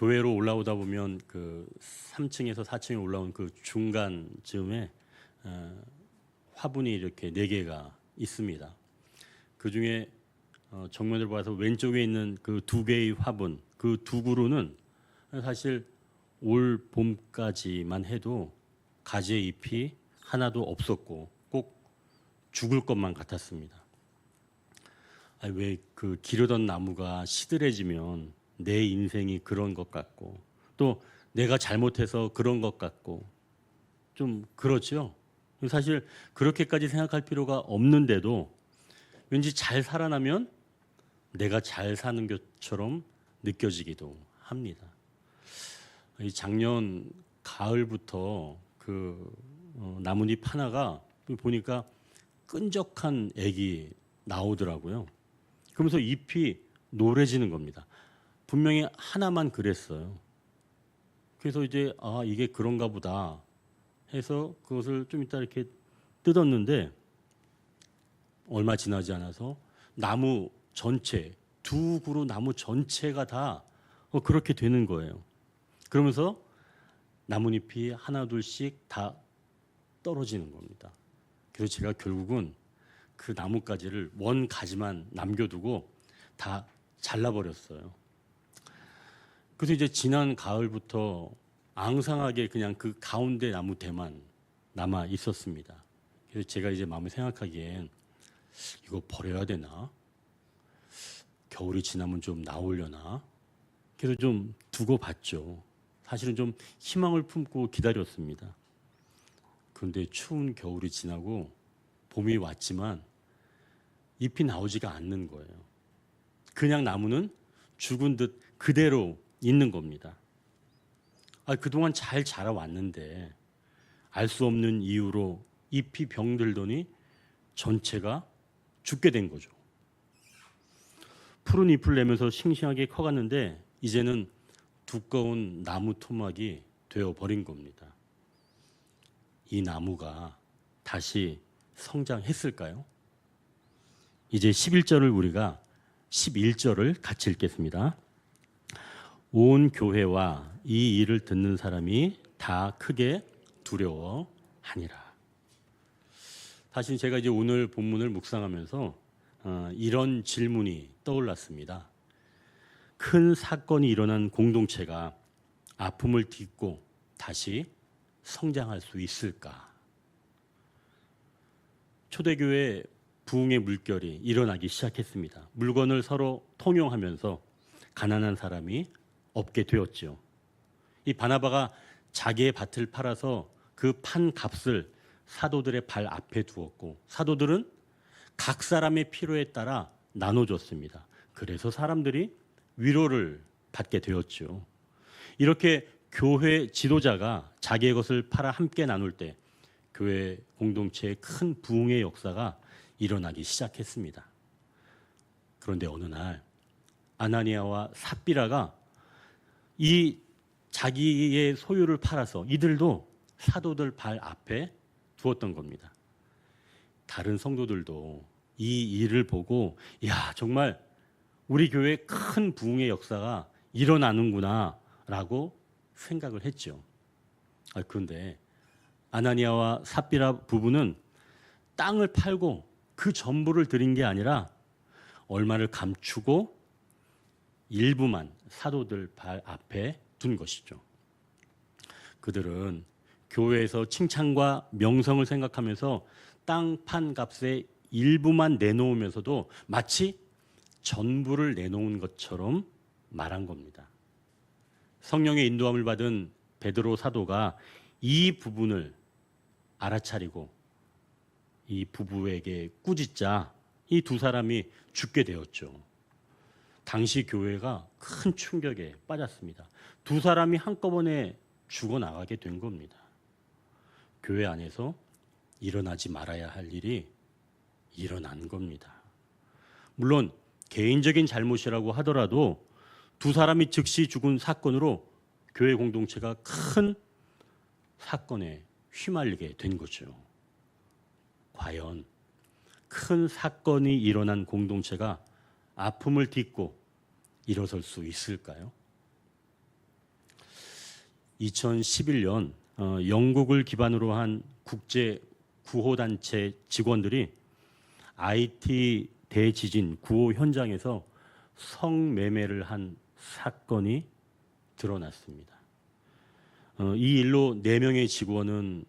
교회로 올라오다 보면 그 3층에서 4층에 올라온 그 중간쯤에 화분이 이렇게 4개가 있습니다. 그 중에 정면을 봐서 왼쪽에 있는 그 2개의 화분, 그 2그루는 사실 올 봄까지만 해도 가지의 잎이 하나도 없었고 꼭 죽을 것만 같았습니다. 왜 그 기르던 나무가 시들해지면 내 인생이 그런 것 같고 또 내가 잘못해서 그런 것 같고 좀 그렇죠. 사실 그렇게까지 생각할 필요가 없는데도 왠지 잘 살아나면 내가 잘 사는 것처럼 느껴지기도 합니다. 이 작년 가을부터 그 나뭇잎 하나가 보니까 끈적한 액이 나오더라고요. 그러면서 잎이 노래지는 겁니다. 분명히 하나만 그랬어요. 그래서 이제 이게 그런가 보다 해서 그것을 좀 이따 이렇게 뜯었는데 얼마 지나지 않아서 나무 전체, 2그루 나무 전체가 다 그렇게 되는 거예요. 그러면서 나뭇잎이 하나 둘씩 다 떨어지는 겁니다. 그래서 제가 결국은 그 나뭇가지를 원 가지만 남겨두고 다 잘라버렸어요. 그래서 이제 지난 가을부터 앙상하게 그냥 그 가운데 나무 대만 남아 있었습니다. 그래서 제가 이제 마음에 생각하기엔 이거 버려야 되나? 겨울이 지나면 좀 나오려나? 그래서 좀 두고 봤죠. 사실은 좀 희망을 품고 기다렸습니다. 그런데 추운 겨울이 지나고 봄이 왔지만 잎이 나오지가 않는 거예요. 그냥 나무는 죽은 듯 그대로 있는 겁니다. 그동안 잘 자라왔는데 알 수 없는 이유로 잎이 병들더니 전체가 죽게 된 거죠. 푸른 잎을 내면서 싱싱하게 커갔는데 이제는 두꺼운 나무 토막이 되어버린 겁니다. 이 나무가 다시 성장했을까요? 이제 11절을 우리가 11절을 같이 읽겠습니다. 온 교회와 이 일을 듣는 사람이 다 크게 두려워하니라. 다시 제가 이제 오늘 본문을 묵상하면서 이런 질문이 떠올랐습니다. 큰 사건이 일어난 공동체가 아픔을 딛고 다시 성장할 수 있을까? 초대교회 부흥의 물결이 일어나기 시작했습니다. 물건을 서로 통용하면서 가난한 사람이 없게 되었죠. 이 바나바가 자기의 밭을 팔아서 그 판 값을 사도들의 발 앞에 두었고 사도들은 각 사람의 필요에 따라 나눠줬습니다. 그래서 사람들이 위로를 받게 되었죠. 이렇게 교회 지도자가 자기의 것을 팔아 함께 나눌 때 교회 공동체의 큰 부흥의 역사가 일어나기 시작했습니다. 그런데 어느 날 아나니아와 삽비라가 이 자기의 소유를 팔아서 이들도 사도들 발 앞에 두었던 겁니다. 다른 성도들도 이 일을 보고 정말 우리 교회에 큰 부흥의 역사가 일어나는구나 라고 생각을 했죠. 그런데 아나니아와 삽비라 부부는 땅을 팔고 그 전부를 드린 게 아니라 얼마를 감추고 일부만 사도들 발 앞에 둔 것이죠. 그들은 교회에서 칭찬과 명성을 생각하면서 땅 판 값의 일부만 내놓으면서도 마치 전부를 내놓은 것처럼 말한 겁니다. 성령의 인도함을 받은 베드로 사도가 이 부분을 알아차리고 이 부부에게 꾸짖자 이 두 사람이 죽게 되었죠. 당시 교회가 큰 충격에 빠졌습니다. 두 사람이 한꺼번에 죽어나가게 된 겁니다. 교회 안에서 일어나지 말아야 할 일이 일어난 겁니다. 물론 개인적인 잘못이라고 하더라도 두 사람이 즉시 죽은 사건으로 교회 공동체가 큰 사건에 휘말리게 된 거죠. 과연 큰 사건이 일어난 공동체가 아픔을 딛고 일어설 수 있을까요? 2011년 영국을 기반으로 한 국제 구호단체 직원들이 IT 대지진 구호 현장에서 성매매를 한 사건이 드러났습니다. 이 일로 4명의 직원은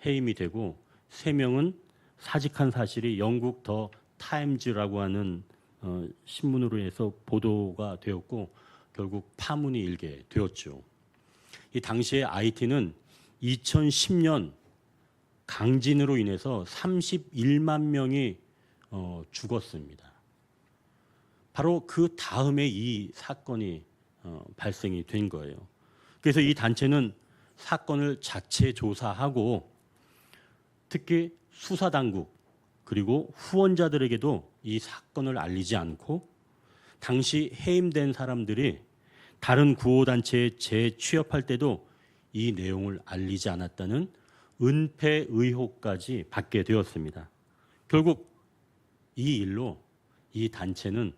해임이 되고 3명은 사직한 사실이 영국 더 타임즈라고 하는 신문으로 해서 보도가 되었고 결국 파문이 일게 되었죠. 이 당시에 IT는 2010년 강진으로 인해서 31만 명이 죽었습니다. 바로 그 다음에 이 사건이 발생이 된 거예요. 그래서 이 단체는 사건을 자체 조사하고 특히 수사당국 그리고 후원자들에게도 이 사건을 알리지 않고 당시 해임된 사람들이 다른 구호단체에 재취업할 때도 이 내용을 알리지 않았다는 은폐 의혹까지 받게 되었습니다. 결국 이 일로 이 단체는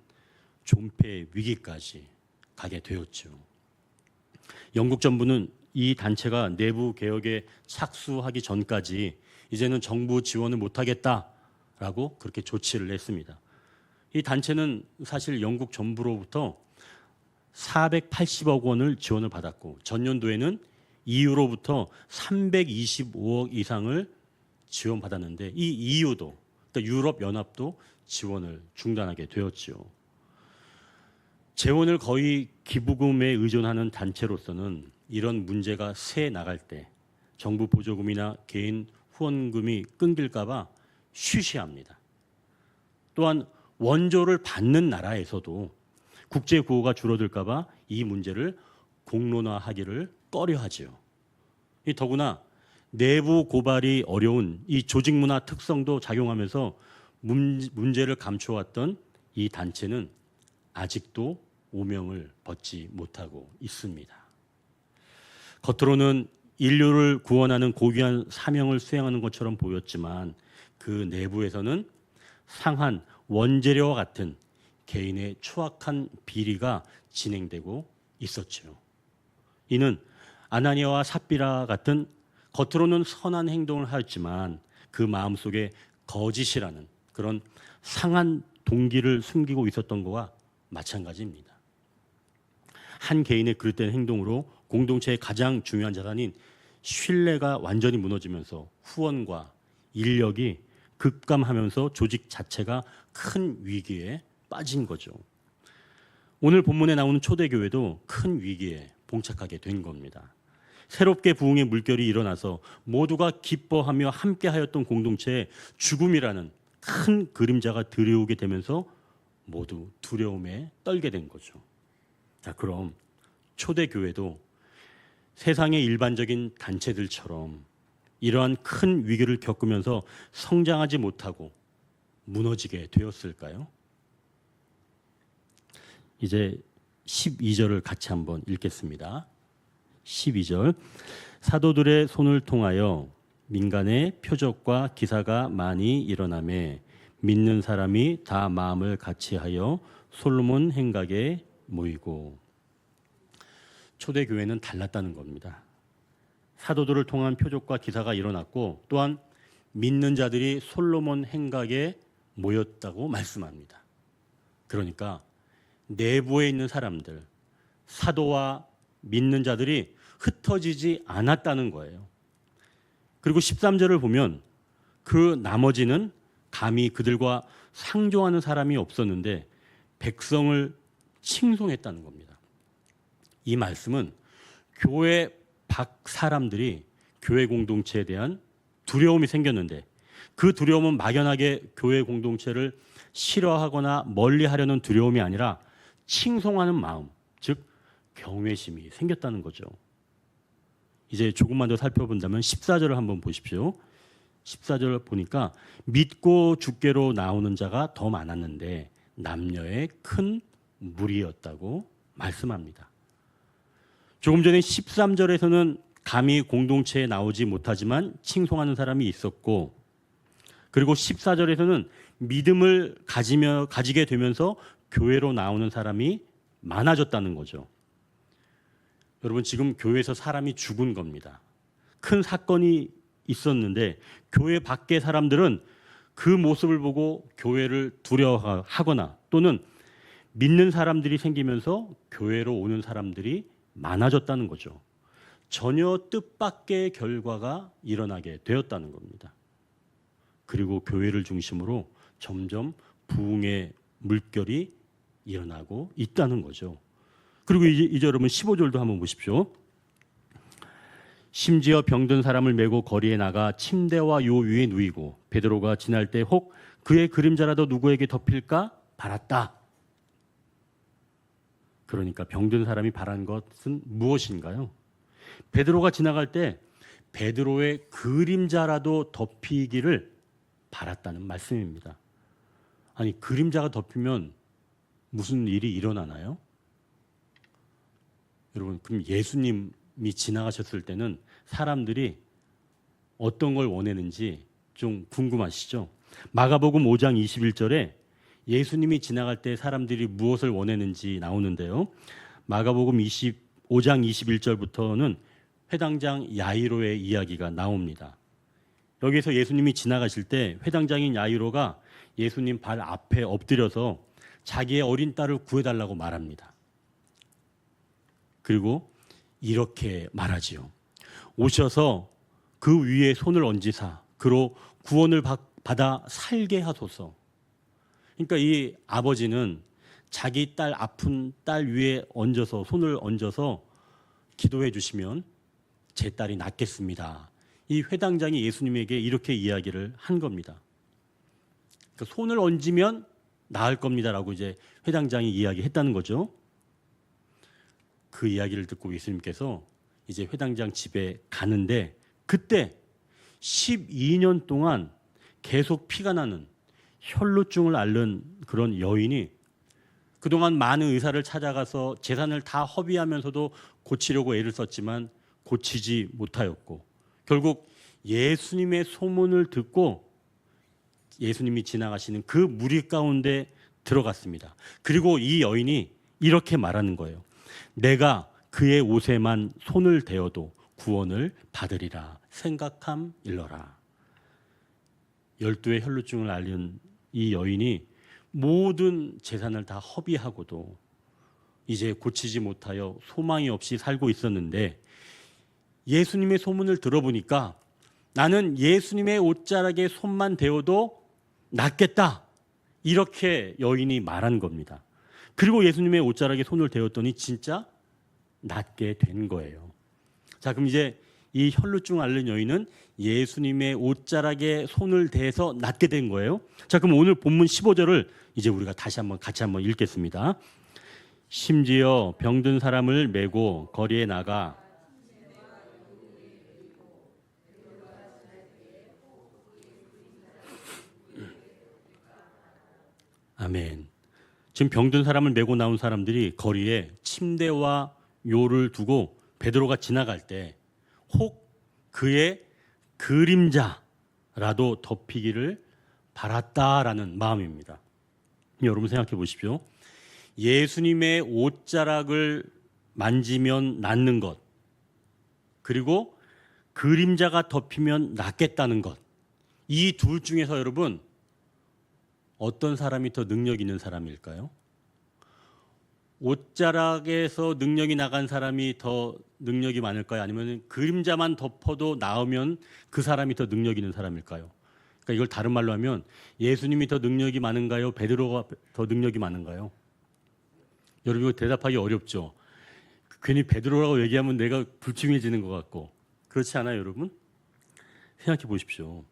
존폐 위기까지 가게 되었죠. 영국 정부는 이 단체가 내부 개혁에 착수하기 전까지 이제는 정부 지원을 못하겠다라고 그렇게 조치를 했습니다. 이 단체는 사실 영국 정부로부터 480억 원을 지원을 받았고 전년도에는 EU로부터 325억 이상을 지원받았는데 이 EU도 그러니까 유럽연합도 지원을 중단하게 되었죠. 재원을 거의 기부금에 의존하는 단체로서는 이런 문제가 새 나갈 때 정부 보조금이나 개인 후원금이 끊길까 봐 쉬쉬합니다. 또한 원조를 받는 나라에서도 국제 구호가 줄어들까 봐 이 문제를 공론화하기를 꺼려하지요. 더구나 내부 고발이 어려운 이 조직 문화 특성도 작용하면서 문제를 감춰왔던 이 단체는 아직도 오명을 벗지 못하고 있습니다. 겉으로는 인류를 구원하는 고귀한 사명을 수행하는 것처럼 보였지만 그 내부에서는 상한 원재료와 같은 개인의 추악한 비리가 진행되고 있었죠. 이는 아나니아와 삽비라 같은 겉으로는 선한 행동을 하였지만 그 마음속에 거짓이라는 그런 상한 동기를 숨기고 있었던 것과 마찬가지입니다. 한 개인의 그릇된 행동으로 공동체의 가장 중요한 자산인 신뢰가 완전히 무너지면서 후원과 인력이 급감하면서 조직 자체가 큰 위기에 빠진 거죠. 오늘 본문에 나오는 초대교회도 큰 위기에 봉착하게 된 겁니다. 새롭게 부흥의 물결이 일어나서 모두가 기뻐하며 함께하였던 공동체에 죽음이라는 큰 그림자가 들이오게 되면서 모두 두려움에 떨게 된 거죠. 자, 그럼 초대교회도 세상의 일반적인 단체들처럼 이러한 큰 위기를 겪으면서 성장하지 못하고 무너지게 되었을까요? 이제 12절을 같이 한번 읽겠습니다. 12절 사도들의 손을 통하여 민간의 표적과 기사가 많이 일어나매 믿는 사람이 다 마음을 같이하여 솔로몬 행각에 모이고. 초대교회는 달랐다는 겁니다. 사도들을 통한 표적과 기사가 일어났고 또한 믿는 자들이 솔로몬 행각에 모였다고 말씀합니다. 그러니까 내부에 있는 사람들, 사도와 믿는 자들이 흩어지지 않았다는 거예요. 그리고 13절을 보면 그 나머지는 감히 그들과 상종하는 사람이 없었는데 백성을 칭송했다는 겁니다. 이 말씀은 교회 밖 사람들이 교회 공동체에 대한 두려움이 생겼는데 그 두려움은 막연하게 교회 공동체를 싫어하거나 멀리하려는 두려움이 아니라 칭송하는 마음, 즉 경외심이 생겼다는 거죠. 이제 조금만 더 살펴본다면 14절을 한번 보십시오. 14절을 보니까 믿고 주께로 나오는 자가 더 많았는데 남녀의 큰 무리였다고 말씀합니다. 조금 전에 13절에서는 감히 공동체에 나오지 못하지만 칭송하는 사람이 있었고, 그리고 14절에서는 믿음을 가지게 되면서 교회로 나오는 사람이 많아졌다는 거죠. 여러분 지금 교회에서 사람이 죽은 겁니다. 큰 사건이 있었는데 교회 밖의 사람들은 그 모습을 보고 교회를 두려워하거나 또는 믿는 사람들이 생기면서 교회로 오는 사람들이 많아졌다는 거죠. 전혀 뜻밖의 결과가 일어나게 되었다는 겁니다. 그리고 교회를 중심으로 점점 부흥의 물결이 일어나고 있다는 거죠. 그리고 이제 여러분 15절도 한번 보십시오. 심지어 병든 사람을 메고 거리에 나가 침대와 요 위에 누이고 베드로가 지날 때 혹 그의 그림자라도 누구에게 덮일까 바랐다. 그러니까 병든 사람이 바란 것은 무엇인가요? 베드로가 지나갈 때 베드로의 그림자라도 덮이기를 바랐다는 말씀입니다. 아니 그림자가 덮이면 무슨 일이 일어나나요? 여러분 그럼 예수님이 지나가셨을 때는 사람들이 어떤 걸 원했는지 좀 궁금하시죠? 마가복음 5장 21절에 예수님이 지나갈 때 사람들이 무엇을 원했는지 나오는데요. 마가복음 5장 21절부터는 회당장 야이로의 이야기가 나옵니다. 여기서 예수님이 지나가실 때 회당장인 야이로가 예수님 발 앞에 엎드려서 자기의 어린 딸을 구해달라고 말합니다. 그리고 이렇게 말하지요. 오셔서 그 위에 손을 얹으사 그로 구원을 받아 살게 하소서. 그러니까 이 아버지는 자기 딸 아픈 딸 위에 얹어서 손을 얹어서 기도해 주시면 제 딸이 낫겠습니다. 이 회당장이 예수님에게 이렇게 이야기를 한 겁니다. 그러니까 손을 얹으면 나을 겁니다라고 이제 회당장이 이야기했다는 거죠. 그 이야기를 듣고 예수님께서 이제 회당장 집에 가는데 그때 12년 동안 계속 피가 나는 혈루증을 앓는 그런 여인이 그동안 많은 의사를 찾아가서 재산을 다 허비하면서도 고치려고 애를 썼지만 고치지 못하였고 결국 예수님의 소문을 듣고 예수님이 지나가시는 그 무리 가운데 들어갔습니다. 그리고 이 여인이 이렇게 말하는 거예요. 내가 그의 옷에만 손을 대어도 구원을 받으리라 생각함 일러라. 12의 혈루증을 앓는 이 여인이 모든 재산을 다 허비하고도 이제 고치지 못하여 소망이 없이 살고 있었는데 예수님의 소문을 들어보니까 나는 예수님의 옷자락에 손만 대어도 낫겠다. 이렇게 여인이 말한 겁니다. 그리고 예수님의 옷자락에 손을 대었더니 진짜 낫게 된 거예요. 자, 그럼 이제 이 혈루증 앓는 여인은 예수님의 옷자락에 손을 대서 낫게 된 거예요. 자, 그럼 오늘 본문 15절을 이제 우리가 다시 한번 같이 한번 읽겠습니다. 심지어 병든 사람을 메고 거리에 나가 아멘. 지금 병든 사람을 메고 나온 사람들이 거리에 침대와 요를 두고 베드로가 지나갈 때 혹 그의 그림자라도 덮이기를 바랐다라는 마음입니다. 여러분 생각해 보십시오. 예수님의 옷자락을 만지면 낫는 것, 그리고 그림자가 덮이면 낫겠다는 것, 이 둘 중에서 여러분 어떤 사람이 더 능력 있는 사람일까요? 옷자락에서 능력이 나간 사람이 더 능력이 많을까요? 아니면 그림자만 덮어도 나으면 그 사람이 더 능력 있는 사람일까요? 그러니까 이걸 다른 말로 하면 예수님이 더 능력이 많은가요? 베드로가 더 능력이 많은가요? 여러분 이거 대답하기 어렵죠? 괜히 베드로라고 얘기하면 내가 불충해지는 것 같고 그렇지 않아요, 여러분? 생각해 보십시오.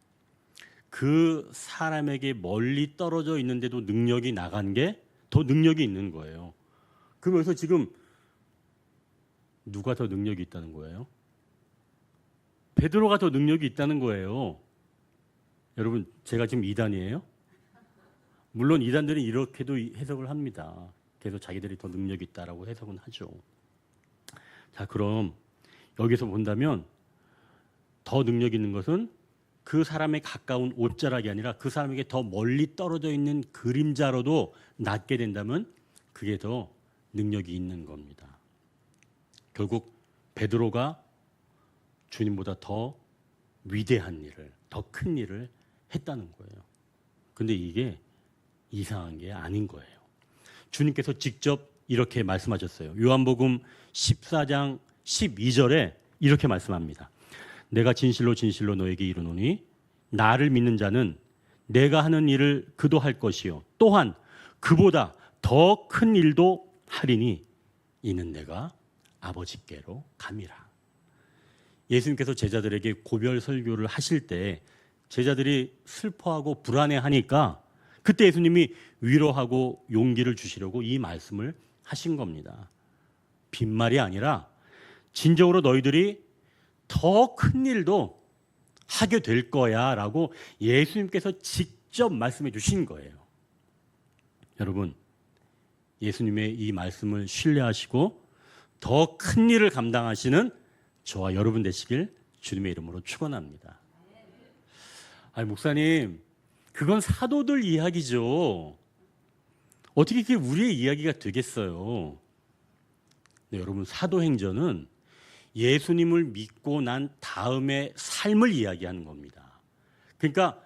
그 사람에게 멀리 떨어져 있는데도 능력이 나간 게 더 능력이 있는 거예요. 그러면서 지금 누가 더 능력이 있다는 거예요? 베드로가 더 능력이 있다는 거예요. 여러분 제가 지금 이단이에요? 물론 이단들은 이렇게도 해석을 합니다. 계속 자기들이 더 능력이 있다라고 해석은 하죠. 자, 그럼 여기서 본다면 더 능력 있는 것은 그 사람에 가까운 옷자락이 아니라 그 사람에게 더 멀리 떨어져 있는 그림자로도 낫게 된다면 그게 더 능력이 있는 겁니다. 결국 베드로가 주님보다 더 위대한 일을, 더 큰 일을 했다는 거예요. 근데 이게 이상한 게 아닌 거예요. 주님께서 직접 이렇게 말씀하셨어요. 요한복음 14장 12절에 이렇게 말씀합니다. 내가 진실로 진실로 너에게 이르노니 나를 믿는 자는 내가 하는 일을 그도 할 것이요 또한 그보다 더 큰 일도 하리니 이는 내가 아버지께로 감이라. 예수님께서 제자들에게 고별 설교를 하실 때 제자들이 슬퍼하고 불안해하니까 그때 예수님이 위로하고 용기를 주시려고 이 말씀을 하신 겁니다. 빈말이 아니라 진정으로 너희들이 더 큰 일도 하게 될 거야 라고 예수님께서 직접 말씀해 주신 거예요. 여러분, 예수님의 이 말씀을 신뢰하시고 더 큰 일을 감당하시는 저와 여러분 되시길 주님의 이름으로 축원합니다. 아니, 목사님, 그건 사도들 이야기죠. 어떻게 그게 우리의 이야기가 되겠어요? 네, 여러분, 사도행전은 예수님을 믿고 난 다음의 삶을 이야기하는 겁니다. 그러니까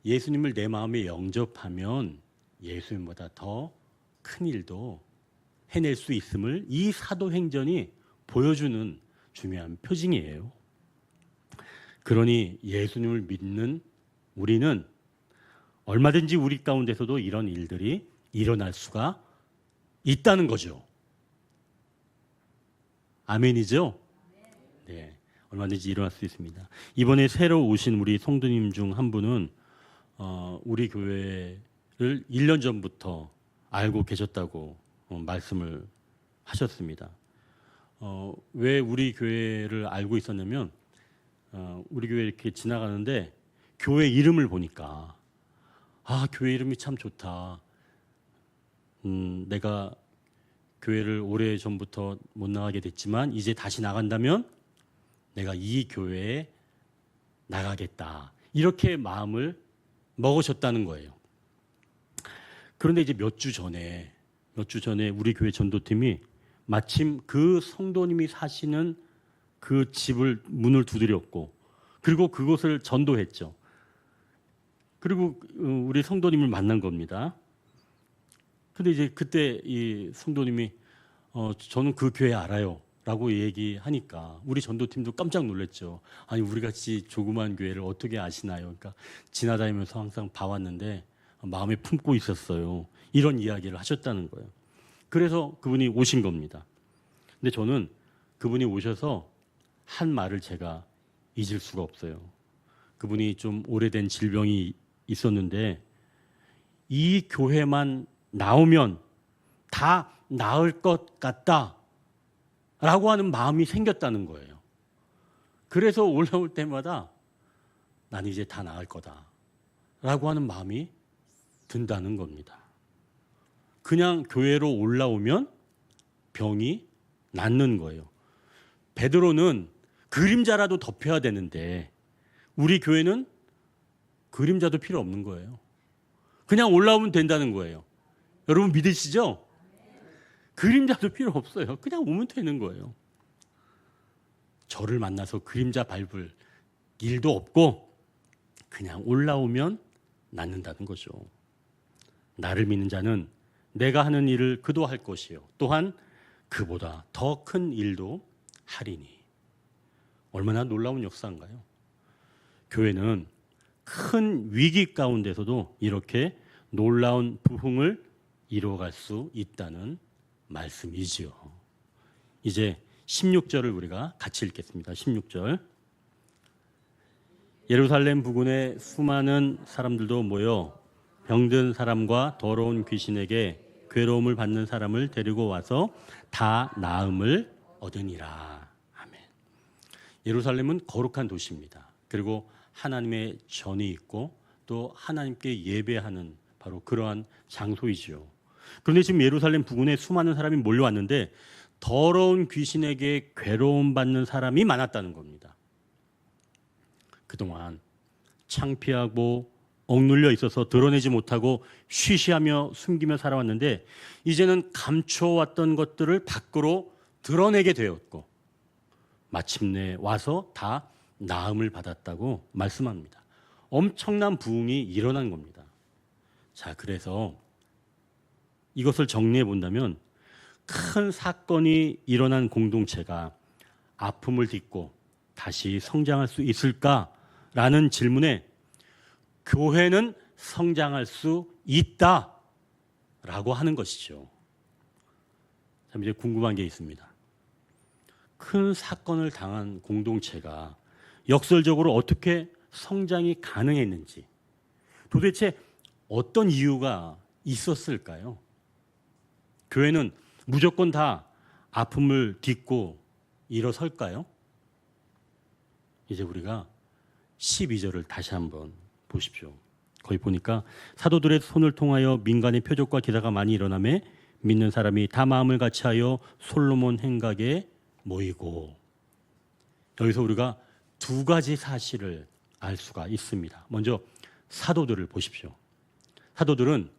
예수님을 내 마음에 영접하면 예수님보다 더 큰 일도 해낼 수 있음을 이 사도행전이 보여주는 중요한 표징이에요. 그러니 예수님을 믿는 우리는 얼마든지 우리 가운데서도 이런 일들이 일어날 수가 있다는 거죠. 아멘이죠? 네, 얼마든지 일어날 수 있습니다. 이번에 새로 오신 우리 성도님 중 한 분은 우리 교회를 1년 전부터 알고 계셨다고 말씀을 하셨습니다. 왜 우리 교회를 알고 있었냐면 우리 교회 이렇게 지나가는데 교회 이름을 보니까 교회 이름이 참 좋다. 내가 교회를 오래 전부터 못 나가게 됐지만 이제 다시 나간다면 내가 이 교회에 나가겠다. 이렇게 마음을 먹으셨다는 거예요. 그런데 이제 몇 주 전에 우리 교회 전도팀이 마침 그 성도님이 사시는 그 집을 문을 두드렸고 그리고 그곳을 전도했죠. 그리고 우리 성도님을 만난 겁니다. 근데 이제 그때 이 성도님이 저는 그 교회 알아요 라고 얘기하니까 우리 전도팀도 깜짝 놀랐죠. 아니, 우리 같이 조그만 교회를 어떻게 아시나요? 그러니까 지나다니면서 항상 봐왔는데 마음에 품고 있었어요. 이런 이야기를 하셨다는 거예요. 그래서 그분이 오신 겁니다. 근데 저는 그분이 오셔서 한 말을 제가 잊을 수가 없어요. 그분이 좀 오래된 질병이 있었는데 이 교회만 나오면 다 나을 것 같다 라고 하는 마음이 생겼다는 거예요. 그래서 올라올 때마다 난 이제 다 나을 거다 라고 하는 마음이 든다는 겁니다. 그냥 교회로 올라오면 병이 낫는 거예요. 베드로는 그림자라도 덮여야 되는데 우리 교회는 그림자도 필요 없는 거예요. 그냥 올라오면 된다는 거예요. 여러분 믿으시죠? 그림자도 필요 없어요. 그냥 오면 되는 거예요. 저를 만나서 그림자 밟을 일도 없고 그냥 올라오면 낫는다는 거죠. 나를 믿는 자는 내가 하는 일을 그도 할 것이요 또한 그보다 더 큰 일도 하리니. 얼마나 놀라운 역사인가요? 교회는 큰 위기 가운데서도 이렇게 놀라운 부흥을 이루어갈 수 있다는 말씀이지요. 이제 16절을 우리가 같이 읽겠습니다. 16절. 예루살렘 부근에 수많은 사람들도 모여 병든 사람과 더러운 귀신에게 괴로움을 받는 사람을 데리고 와서 다 나음을 얻으니라. 아멘. 예루살렘은 거룩한 도시입니다. 그리고 하나님의 전이 있고 또 하나님께 예배하는 바로 그러한 장소이지요. 그런데 지금 예루살렘 부근에 수많은 사람이 몰려왔는데 더러운 귀신에게 괴로움 받는 사람이 많았다는 겁니다. 그동안 창피하고 억눌려 있어서 드러내지 못하고 쉬쉬하며 숨기며 살아왔는데 이제는 감춰왔던 것들을 밖으로 드러내게 되었고 마침내 와서 다 나음을 받았다고 말씀합니다. 엄청난 부흥이 일어난 겁니다. 자, 그래서 이것을 정리해 본다면 큰 사건이 일어난 공동체가 아픔을 딛고 다시 성장할 수 있을까라는 질문에 교회는 성장할 수 있다라고 하는 것이죠. 자, 이제 궁금한 게 있습니다. 큰 사건을 당한 공동체가 역설적으로 어떻게 성장이 가능했는지, 도대체 어떤 이유가 있었을까요? 교회는 무조건 다 아픔을 딛고 일어설까요? 이제 우리가 12절을 다시 한번 보십시오. 거기 보니까 사도들의 손을 통하여 민간의 표적과 기사가 많이 일어나매 믿는 사람이 다 마음을 같이하여 솔로몬 행각에 모이고. 여기서 우리가 두 가지 사실을 알 수가 있습니다. 먼저 사도들을 보십시오. 사도들은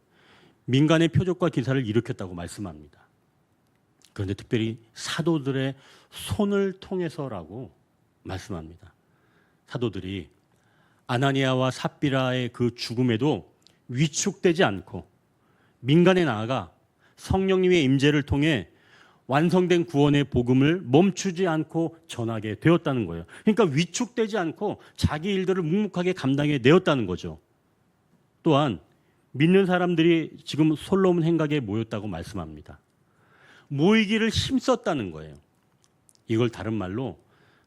민간의 표적과 기사를 일으켰다고 말씀합니다. 그런데 특별히 사도들의 손을 통해서라고 말씀합니다. 사도들이 아나니아와 삽비라의 그 죽음에도 위축되지 않고 민간에 나아가 성령님의 임재를 통해 완성된 구원의 복음을 멈추지 않고 전하게 되었다는 거예요. 그러니까 위축되지 않고 자기 일들을 묵묵하게 감당해 내었다는 거죠. 또한 믿는 사람들이 지금 솔로몬 행각에 모였다고 말씀합니다. 모이기를 힘썼다는 거예요. 이걸 다른 말로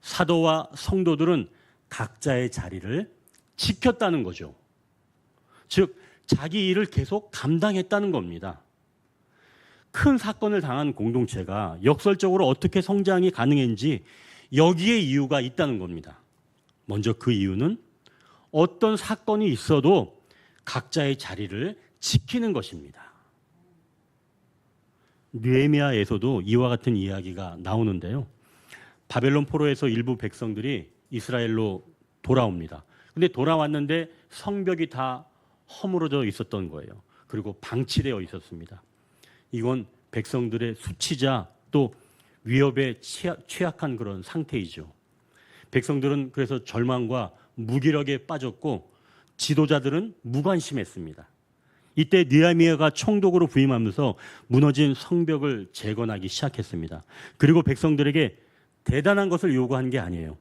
사도와 성도들은 각자의 자리를 지켰다는 거죠. 즉 자기 일을 계속 감당했다는 겁니다. 큰 사건을 당한 공동체가 역설적으로 어떻게 성장이 가능했는지 여기에 이유가 있다는 겁니다. 먼저 그 이유는 어떤 사건이 있어도 각자의 자리를 지키는 것입니다. 느헤미야에서도 이와 같은 이야기가 나오는데요. 바벨론 포로에서 일부 백성들이 이스라엘로 돌아옵니다. 근데 돌아왔는데 성벽이 다 허물어져 있었던 거예요. 그리고 방치되어 있었습니다. 이건 백성들의 수치자 또 위협에 취약한 그런 상태이죠. 백성들은 그래서 절망과 무기력에 빠졌고 지도자들은 무관심했습니다. 이때 느헤미야가 총독으로 부임하면서 무너진 성벽을 재건하기 시작했습니다. 그리고 백성들에게 대단한 것을 요구한 게 아니에요.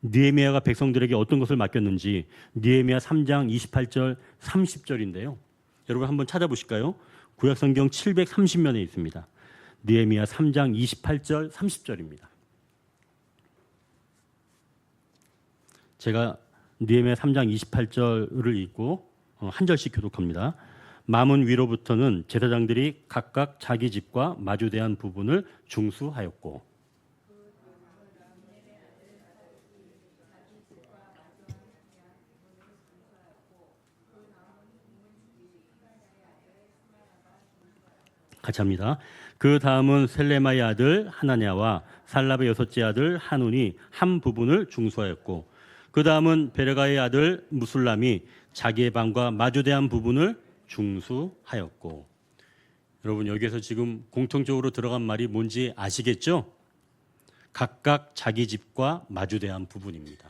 느헤미야가 백성들에게 어떤 것을 맡겼는지 느헤미야 3장 28절 30절인데요. 여러분 한번 찾아보실까요? 구약성경 730면에 있습니다. 느헤미야 3장 28절 30절입니다. 제가 느헤미야 3장 28절을 읽고 한 절씩 교독합니다. 마문 위로부터는 제사장들이 각각 자기 집과 마주대한 부분을 중수하였고. 같이 합니다. 그 다음은 셀레마의 아들 하나냐와 살랍의 여섯째 아들 하눈이 한 부분을 중수하였고, 그 다음은 베레가의 아들 무술람이 자기의 방과 마주대한 부분을 중수하였고. 여러분 여기에서 지금 공통적으로 들어간 말이 뭔지 아시겠죠? 각각 자기 집과 마주대한 부분입니다.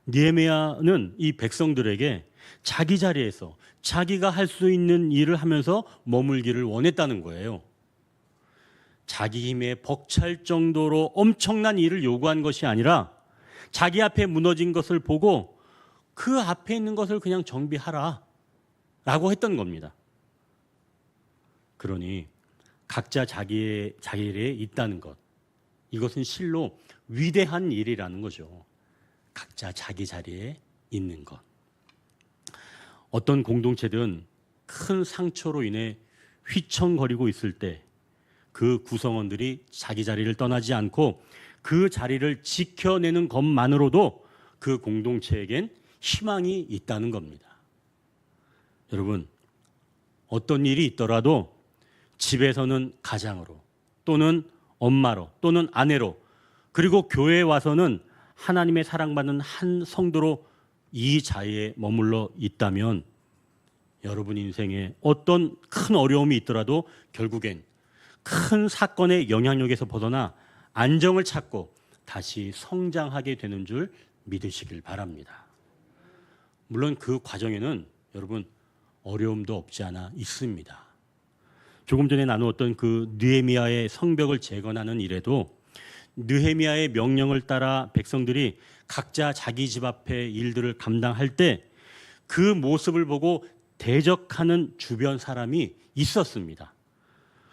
느헤미야는 이 백성들에게 자기 자리에서 자기가 할 수 있는 일을 하면서 머물기를 원했다는 거예요. 자기 힘에 벅찰 정도로 엄청난 일을 요구한 것이 아니라 자기 앞에 무너진 것을 보고 그 앞에 있는 것을 그냥 정비하라 라고 했던 겁니다. 그러니 각자 자기의 자리에 있다는 것, 이것은 실로 위대한 일이라는 거죠. 각자 자기 자리에 있는 것. 어떤 공동체든 큰 상처로 인해 휘청거리고 있을 때 그 구성원들이 자기 자리를 떠나지 않고 그 자리를 지켜내는 것만으로도 그 공동체에겐 희망이 있다는 겁니다. 여러분, 어떤 일이 있더라도 집에서는 가장으로 또는 엄마로 또는 아내로 그리고 교회에 와서는 하나님의 사랑받는 한 성도로 이 자리에 머물러 있다면 여러분 인생에 어떤 큰 어려움이 있더라도 결국엔 큰 사건의 영향력에서 벗어나 안정을 찾고 다시 성장하게 되는 줄 믿으시길 바랍니다. 물론 그 과정에는 여러분 어려움도 없지 않아 있습니다. 조금 전에 나누었던 그 느헤미야의 성벽을 재건하는 일에도 느헤미야의 명령을 따라 백성들이 각자 자기 집 앞의 일들을 감당할 때 그 모습을 보고 대적하는 주변 사람이 있었습니다.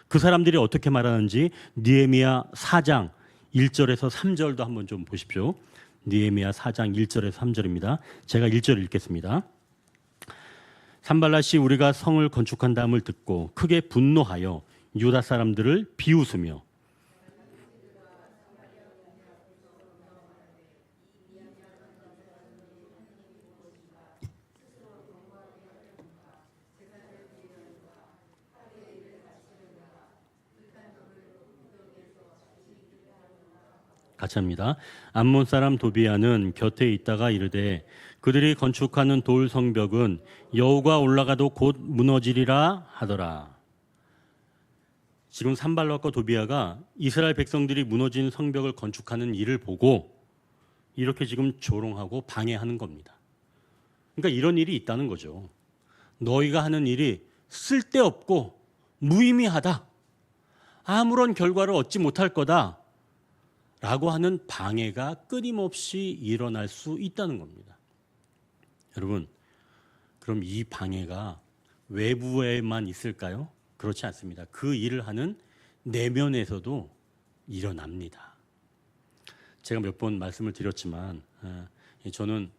그 사람들이 어떻게 말하는지 느헤미야 4장 1절에서 3절도 한번 좀 보십시오. 느헤미야 4장 1절에서 3절입니다. 제가 1절 읽겠습니다. 산발랏이 우리가 성을 건축한다함을 듣고 크게 분노하여 유다 사람들을 비웃으며 같이 합니다. 암몬 사람 도비아는 곁에 있다가 이르되 그들이 건축하는 돌 성벽은 여호가 올라가도 곧 무너지리라 하더라. 지금 산발랏과 도비아가 이스라엘 백성들이 무너진 성벽을 건축하는 일을 보고 이렇게 지금 조롱하고 방해하는 겁니다. 그러니까 이런 일이 있다는 거죠. 너희가 하는 일이 쓸데없고 무의미하다. 아무런 결과를 얻지 못할 거다. 라고 하는 방해가 끊임없이 일어날 수 있다는 겁니다. 여러분, 그럼 이 방해가 외부에만 있을까요? 그렇지 않습니다. 그 일을 하는 내면에서도 일어납니다. 제가 몇 번 말씀을 드렸지만 저는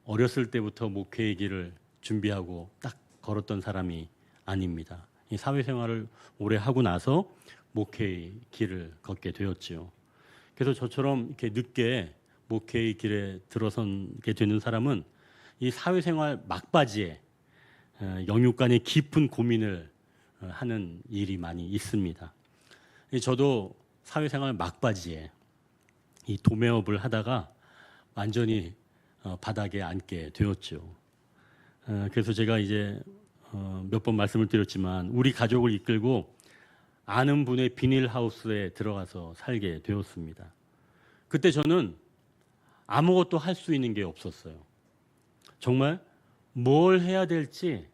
어렸을 때부터 목회의 길을 준비하고 딱 걸었던 사람이 아닙니다. 이 사회생활을 오래 하고 나서 목회의 길을 걷게 되었지요. 그래서 저처럼 이렇게 늦게 목회의 길에 들어서게 되는 사람은 이 사회생활 막바지에 영육간의 깊은 고민을 하는 일이 많이 있습니다. 저도 사회생활 막바지에 이 도매업을 하다가 완전히 바닥에 앉게 되었죠. 그래서 제가 이제 몇 번 말씀을 드렸지만 우리 가족을 이끌고 아는 분의 비닐하우스에 들어가서 살게 되었습니다. 그때 저는 아무것도 할 수 있는 게 없었어요. 정말 뭘 해야 될지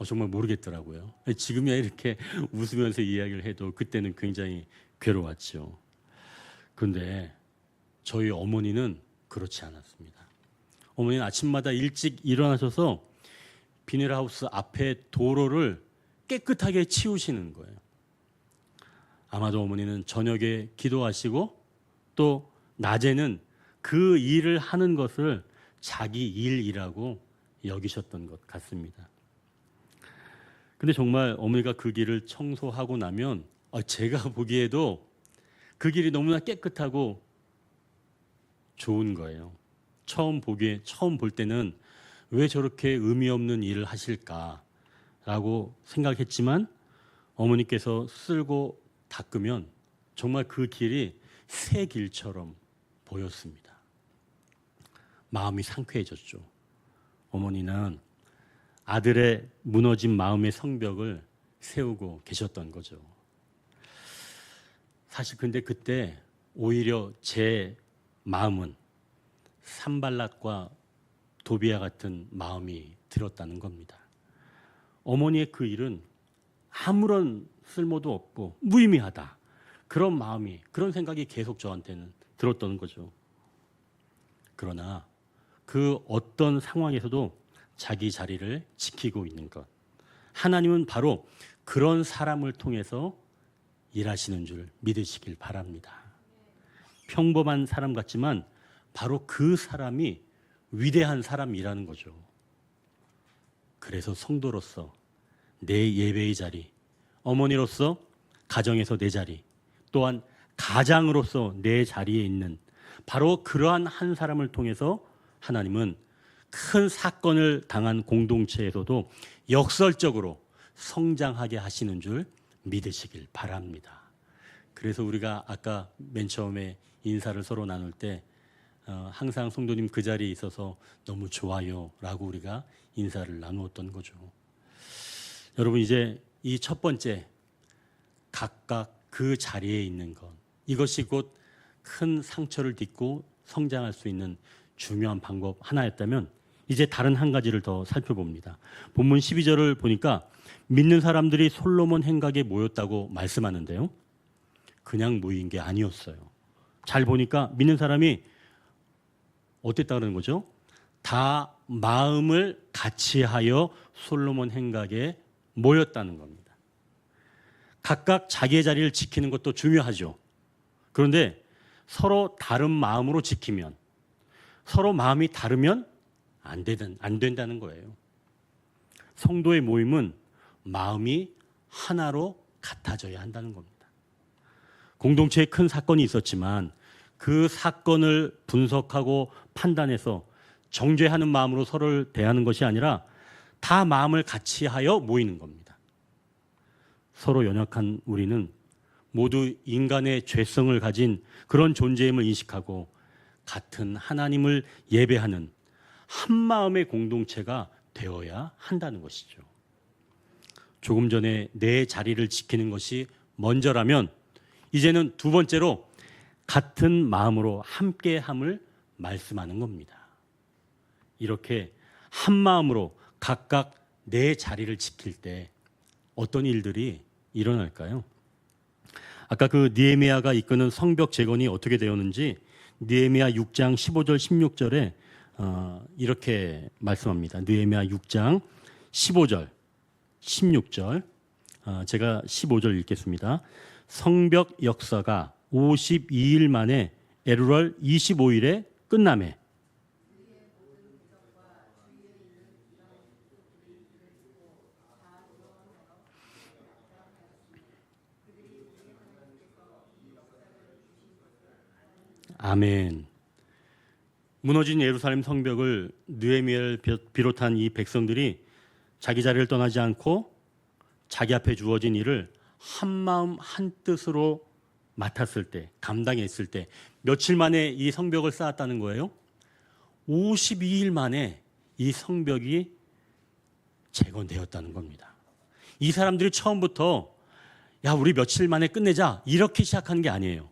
정말 모르겠더라고요. 지금이야 이렇게 웃으면서 이야기를 해도 그때는 굉장히 괴로웠죠. 그런데 저희 어머니는 그렇지 않았습니다. 어머니는 아침마다 일찍 일어나셔서 비닐하우스 앞에 도로를 깨끗하게 치우시는 거예요. 아마도 어머니는 저녁에 기도하시고 또 낮에는 그 일을 하는 것을 자기 일이라고 여기셨던 것 같습니다. 근데 정말 어머니가 그 길을 청소하고 나면 제가 보기에도 그 길이 너무나 깨끗하고 좋은 거예요. 처음 볼 때는 왜 저렇게 의미 없는 일을 하실까라고 생각했지만 어머니께서 쓸고 닦으면 정말 그 길이 새 길처럼 보였습니다. 마음이 상쾌해졌죠. 어머니는 아들의 무너진 마음의 성벽을 세우고 계셨던 거죠. 사실 근데 그때 오히려 제 마음은 산발랏과 도비아 같은 마음이 들었다는 겁니다. 어머니의 그 일은 아무런 쓸모도 없고 무의미하다. 그런 마음이, 그런 생각이 계속 저한테는 들었던 거죠. 그러나 그 어떤 상황에서도 자기 자리를 지키고 있는 것. 하나님은 바로 그런 사람을 통해서 일하시는 줄 믿으시길 바랍니다. 평범한 사람 같지만 바로 그 사람이 위대한 사람이라는 거죠. 그래서 성도로서 내 예배의 자리, 어머니로서 가정에서 내 자리, 또한 가장으로서 내 자리에 있는 바로 그러한 한 사람을 통해서 하나님은 큰 사건을 당한 공동체에서도 역설적으로 성장하게 하시는 줄 믿으시길 바랍니다. 그래서 우리가 아까 맨 처음에 인사를 서로 나눌 때 항상 성도님 그 자리에 있어서 너무 좋아요 라고 우리가 인사를 나누었던 거죠. 여러분 이제 이 첫 번째 각각 그 자리에 있는 것, 이것이 곧 큰 상처를 딛고 성장할 수 있는 중요한 방법 하나였다면 이제 다른 한 가지를 더 살펴봅니다. 본문 12절을 보니까 믿는 사람들이 솔로몬 행각에 모였다고 말씀하는데요. 그냥 모인 게 아니었어요. 잘 보니까 믿는 사람이 어땠다 그러는 거죠? 다 마음을 같이하여 솔로몬 행각에 모였다는 겁니다. 각각 자기의 자리를 지키는 것도 중요하죠. 그런데 서로 다른 마음으로 지키면, 서로 마음이 다르면 안 된다는 거예요. 성도의 모임은 마음이 하나로 같아져야 한다는 겁니다. 공동체에 큰 사건이 있었지만 그 사건을 분석하고 판단해서 정죄하는 마음으로 서로를 대하는 것이 아니라 다 마음을 같이하여 모이는 겁니다. 서로 연약한 우리는 모두 인간의 죄성을 가진 그런 존재임을 인식하고 같은 하나님을 예배하는 한 마음의 공동체가 되어야 한다는 것이죠. 조금 전에 내 자리를 지키는 것이 먼저라면 이제는 두 번째로 같은 마음으로 함께함을 말씀하는 겁니다. 이렇게 한 마음으로 각각 내 자리를 지킬 때 어떤 일들이 일어날까요? 아까 그 느헤미야가 이끄는 성벽 재건이 어떻게 되었는지 느헤미야 6장 15절 16절에 이렇게 말씀합니다. 느헤미야 6장 15절 16절 제가 15절 읽겠습니다. 성벽 역사가 52일 만에 에루월 25일에 끝나매 아멘. 무너진 예루살렘 성벽을 느헤미야를 비롯한 이 백성들이 자기 자리를 떠나지 않고 자기 앞에 주어진 일을 한 마음 한 뜻으로 맡았을 때, 감당했을 때 며칠 만에 이 성벽을 쌓았다는 거예요? 52일 만에 이 성벽이 재건되었다는 겁니다. 이 사람들이 처음부터 야 우리 며칠 만에 끝내자 이렇게 시작한 게 아니에요.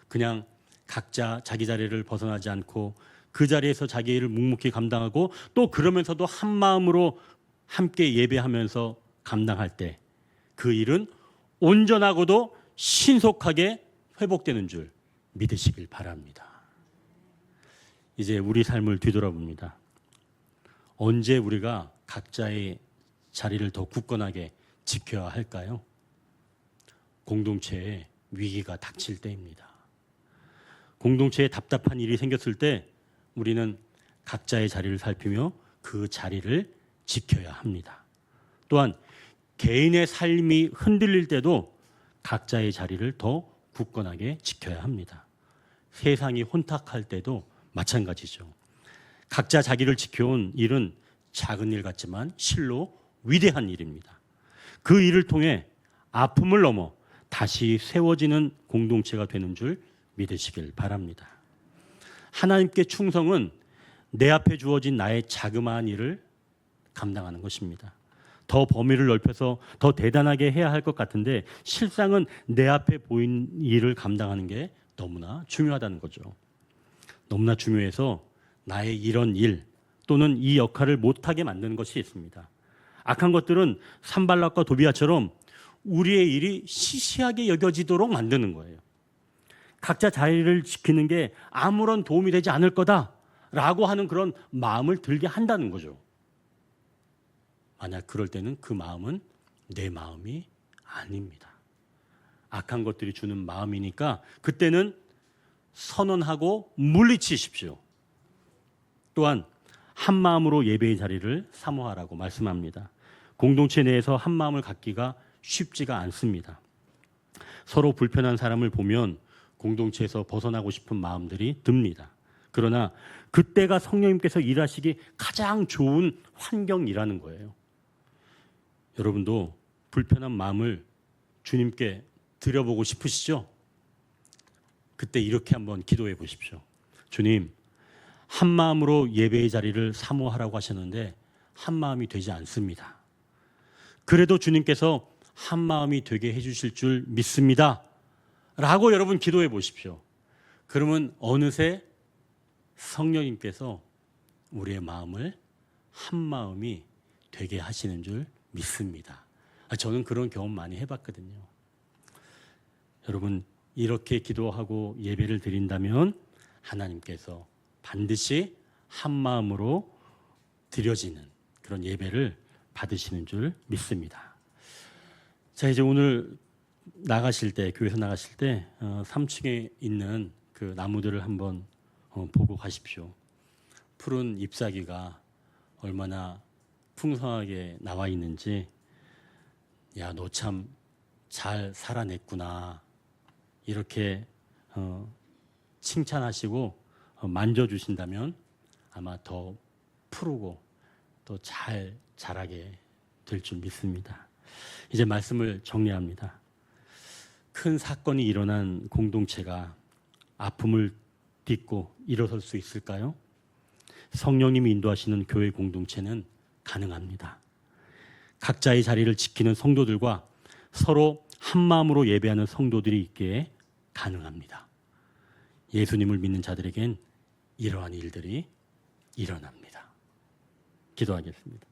그냥 각자 자기 자리를 벗어나지 않고 그 자리에서 자기 일을 묵묵히 감당하고 또 그러면서도 한 마음으로 함께 예배하면서 감당할 때 그 일은 온전하고도 신속하게 회복되는 줄 믿으시길 바랍니다. 이제 우리 삶을 뒤돌아봅니다. 언제 우리가 각자의 자리를 더 굳건하게 지켜야 할까요? 공동체에 위기가 닥칠 때입니다. 공동체에 답답한 일이 생겼을 때 우리는 각자의 자리를 살피며 그 자리를 지켜야 합니다. 또한 개인의 삶이 흔들릴 때도 각자의 자리를 더 굳건하게 지켜야 합니다. 세상이 혼탁할 때도 마찬가지죠. 각자 자기를 지켜온 일은 작은 일 같지만 실로 위대한 일입니다. 그 일을 통해 아픔을 넘어 다시 세워지는 공동체가 되는 줄 믿으시길 바랍니다. 하나님께 충성은 내 앞에 주어진 나의 자그마한 일을 감당하는 것입니다. 더 범위를 넓혀서 더 대단하게 해야 할 것 같은데 실상은 내 앞에 보인 일을 감당하는 게 너무나 중요하다는 거죠. 너무나 중요해서 나의 이런 일 또는 이 역할을 못하게 만드는 것이 있습니다. 악한 것들은 산발락과 도비아처럼 우리의 일이 시시하게 여겨지도록 만드는 거예요. 각자 자리를 지키는 게 아무런 도움이 되지 않을 거다라고 하는 그런 마음을 들게 한다는 거죠. 만약 그럴 때는 그 마음은 내 마음이 아닙니다. 악한 것들이 주는 마음이니까 그때는 선언하고 물리치십시오. 또한 한 마음으로 예배의 자리를 사모하라고 말씀합니다. 공동체 내에서 한 마음을 갖기가 쉽지가 않습니다. 서로 불편한 사람을 보면 공동체에서 벗어나고 싶은 마음들이 듭니다. 그러나 그때가 성령님께서 일하시기 가장 좋은 환경이라는 거예요. 여러분도 불편한 마음을 주님께 드려보고 싶으시죠? 그때 이렇게 한번 기도해 보십시오. 주님, 한 마음으로 예배의 자리를 사모하라고 하셨는데 한 마음이 되지 않습니다. 그래도 주님께서 한 마음이 되게 해주실 줄 믿습니다 라고 여러분 기도해 보십시오. 그러면 어느새 성령님께서 우리의 마음을 한 마음이 되게 하시는 줄 믿습니다. 저는 그런 경험 많이 해봤거든요. 여러분 이렇게 기도하고 예배를 드린다면 하나님께서 반드시 한 마음으로 드려지는 그런 예배를 받으시는 줄 믿습니다. 자, 이제 오늘 나가실 때, 교회에서 나가실 때 3층에 있는 그 나무들을 한번 보고 가십시오. 푸른 잎사귀가 얼마나 풍성하게 나와 있는지, 야, 너 참 잘 살아냈구나, 이렇게 칭찬하시고 만져주신다면 아마 더 푸르고 또 잘 자라게 될 줄 믿습니다. 이제 말씀을 정리합니다. 큰 사건이 일어난 공동체가 아픔을 딛고 일어설 수 있을까요? 성령님이 인도하시는 교회 공동체는 가능합니다. 각자의 자리를 지키는 성도들과 서로 한 마음으로 예배하는 성도들이 있기에 가능합니다. 예수님을 믿는 자들에겐 이러한 일들이 일어납니다. 기도하겠습니다.